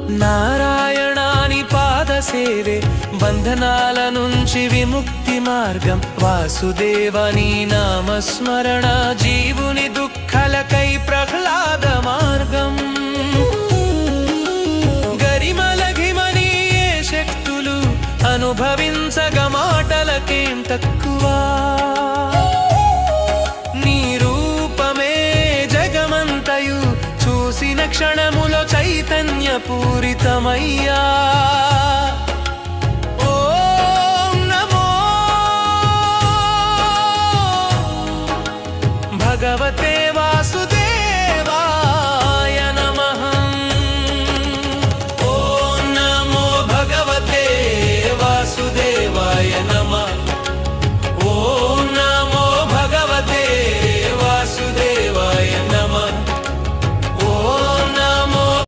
నారాయణాని పాద సేవే బంధనాల నుంచి విముక్తి మార్గం. వాసుదేవని నామస్మరణ జీవుని దుఃఖలకై ప్రహ్లాద మార్గం. గరిమలఘిమని ఏ శక్తులు అనుభవించగ మాటలకేం తక్కువ. నీ రూపమే జగమంతయు చూసిన క్షణములో చైతన్య పూరితమయ్యా.